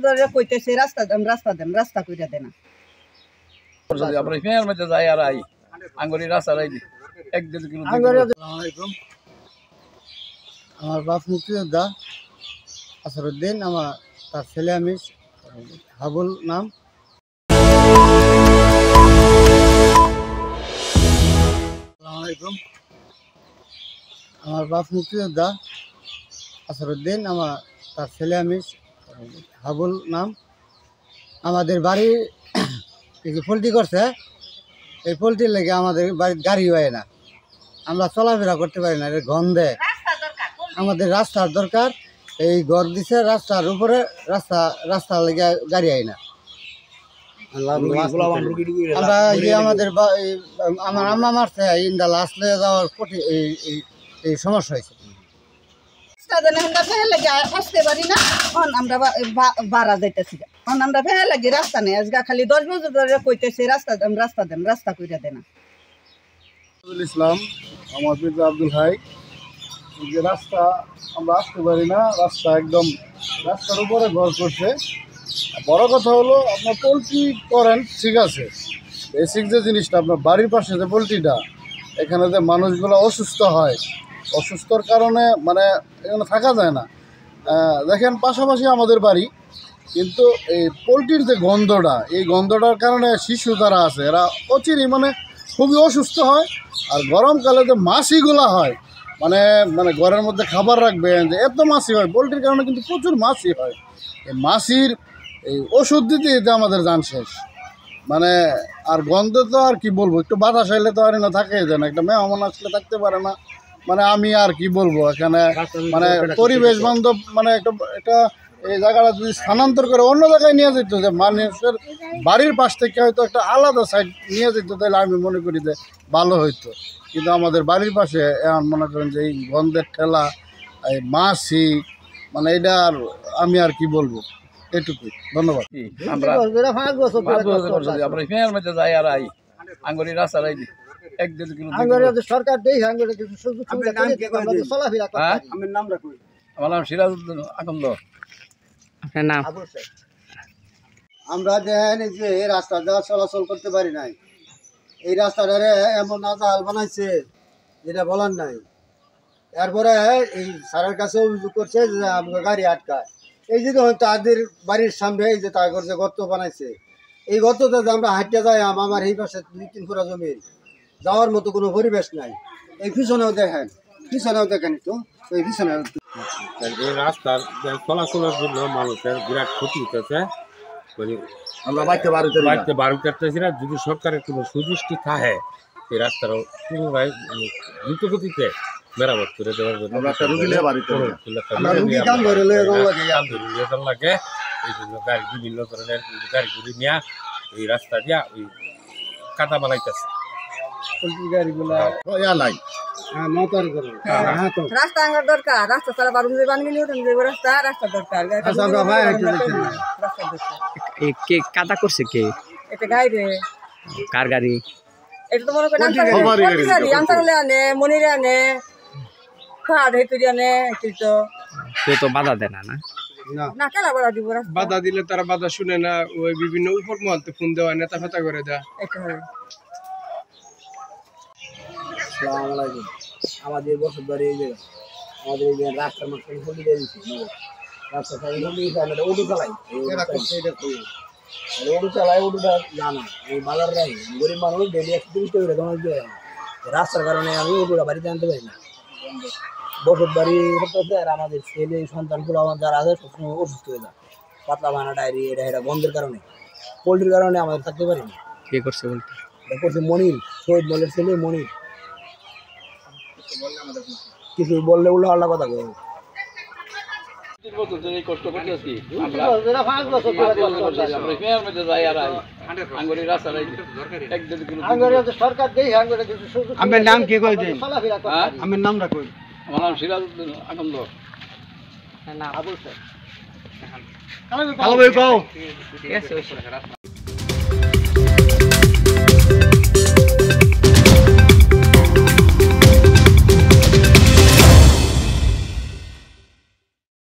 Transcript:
ধরে কইতেছে রাস্তা দেন রাস্তা কইরা দেনা আমরা ফেয়ার মধ্যে যাই আর আই আঙ্গুরি রাস্তা রাই দি 1-2 কিলো। আসসালামু আলাইকুম। আমার বাপ মুক্তিযোদ্ধা আসরউদ্দিন, আমার তার ছেলে আমি হাবুল নাম। আসসালামু আলাইকুম। আমার বাপ মুক্তিযোদ্ধা আসরউদ্দিন, আমার তার ছেলে আমি হাবুল নাম। আমাদের বাড়ি এই যে পোলট্রি করছে, এই পোলট্রির লেগে আমাদের বাড়ির গাড়ি হয় না, আমরা চলাফেরা করতে পারি না, এর গন্ধে। আমাদের রাস্তার দরকার, এই ঘর দিছে রাস্তার উপরে, রাস্তার লেগে গাড়ি হয় না। আমরা আমাদের আমার আম্মা মারছে ইন্দা লাশ লয়ে যাওয়ার এই সমস্যা হয়েছে। আসতে পারি না, আমরা বাড়া যাইতেছি, আমরা ফেলে লাগি রাস্তা নেই। আজকে খালি 10 বছর ধরে কইতেছে রাস্তা দেন রাস্তা কইরা দেনা। ইসলাম, আমার পিতা আব্দুল হাই। যে রাস্তা আমরা আসতে পারি না, রাস্তা একদম রাস্তার উপরে ঘর করছে। বড় কথা হলো আপনার পোলট্রি করেন ঠিক আছে, বেসিক যে জিনিসটা আপনার বাড়ির পাশে যে পোলট্রিটা, এখানে যে মানুষগুলো অসুস্থ হয়, অসুস্থর কারণে মানে এখানে থাকা যায় না। দেখেন পাশাপাশি আমাদের বাড়ি, কিন্তু এই পোলট্রির যে গন্ধটা, এই গন্ধটার কারণে শিশু যারা আছে এরা অচিরেই মানে খুবই অসুস্থ হয়। আর গরমকালে যে মাছিগুলা হয়, মানে মানে ঘরের মধ্যে খাবার রাখবেন যে এত মাছি হয়, পোলট্রির কারণে কিন্তু প্রচুর মাছি হয়। এই মাছির এই ওষুধ দিতে দিতে আমাদের জান শেষ। মানে আর গন্ধ তো আর কি বলবো, একটু বাতাস আইলে তো আর না থাকে যায় না, একটা মেহমান আসলে থাকতে পারে না। মানে আমি আর কি বলবো, এখানে মানে পরিবেশ বান্ধব মানে একটা এই জায়গাটা যদি স্থানান্তর করে অন্য জায়গায় নিয়ে যেত, যে মানুষের বাড়ির পাশ থেকে হয়তো একটা আলাদা সাইড নিয়ে যেত, তাহলে আমি মনে করি যে ভালো হইতো। কিন্তু আমাদের বাড়ির পাশে এখন মনে করেন যে এই গন্ধের ঠেলা, এই মাছি, মানে এটা আর আমি আর কি বলবো, এটুকুই। ধন্যবাদ। আমরা ফেয়ার মধ্যে যাই আর আই আঙ্গুরি রাস্তা রাই দি 1-2 কিলো। সরকার দেই চলাফেরা করতে। আমার নামটা কই? আমার নাম সিরাজউদ্দিন আকন্দ। আপনার নাম? আমরা দেখেন যে রাস্তা দেওয়া চলাচল করতে পারি নাই, এই রাস্তাটারে এমন আজাল বানাইছে যেটা বলার নাই। এরপরে এই স্যারের কাছে অভিযোগ করছে যে আমাকে গাড়ি আটকায়। এই যে তাদের বাড়ির সামনে এই যে তাগর যে গর্ত বানাইছে, এই গর্ততে যে আমরা হাঁটতে যাই, আমার এই পাশে 2-3 ফুরা জমি, যাওয়ার মতো কোনো পরিবেশ নাই। এই পিছনেও দেখেন তো এই পিছনে এই রাস্তার চলাচলের জন্য মানুষের বিরাট ক্ষতি হতেছে। আমরা বাড়তে বাড়ি কাটতেছি না। যদি সরকারের কোনো সুদৃষ্টি থাকে এই রাস্তারও পুনরায় দ্রুত গতিতে মেরামত করে দেওয়ার জন্য লাগে। এই জন্য গাড়ি বিভিন্ন ধরনের গাড়ি ঘুরে নিয়ে এই রাস্তা দিয়া ওই কাদা বানাইতেছে। গাড়িগুলা নাই রাস্তা আঙ্গার দরকার, রাস্তা ছাড়া বারো বানিয়ে রাস্তা দরকার। কে কাদা করছে? কে এটা গাড়ি রে? কার গাড়ি? এটা তো মনে করেন আনসারলে আনে, মনিরে আনে, খাদ হেতুরি আনে। কেউ তো বাধা দেয় না। না কেলা বাধা দিব? বাধা দিলে তারা বাধা শুনে না, ওই বিভিন্ন উপর মহলতে ফোন দেওয়া, নেতা ফেতা করে দেয়। আসসালামু আলাইকুম। আমাদের বছর ধরে এই জায়গা আমাদের এই রাস্তার মধ্যে হলি দিয়ে দিচ্ছি, রাস্তা ওটু চালাই, ওটু চালাই, ওটুটা জানা এই বাজার রাই গরিব মানুষ ডেলি 130 টাকা রাস্তার কারণে আমি ওটুটা বাড়িতে আনতে পারি না। বছর বাড়ি হতে আর আমাদের ছেলে সন্তানগুলো আমার যারা আছে সবসময় অসুস্থ হয়ে যায়, পাতলা বানা, ডায়রিয়া, এটা গন্ধের কারণে, পোলট্রির কারণে আমাদের থাকতে পারি না। কে করছে বলতে? করছে মনির, শহীদ মলের ছেলে মনির। কিছু বললে উল্টা পাল্টা কথা কয়। কষ্ট করতেছি আমরা ফেয়ার মধ্যে যাই আর আই আঙ্গুরি রাস্তা রাই দি 1-2 কিলো। সরকার দেই আমার নাম কি কই দেন? আমার নামটা কই? আমার নাম সিরাজউদ্দিন আকন্দ। নাম আবুল স্যার। কালো ভাই কও। ঠিক আছে।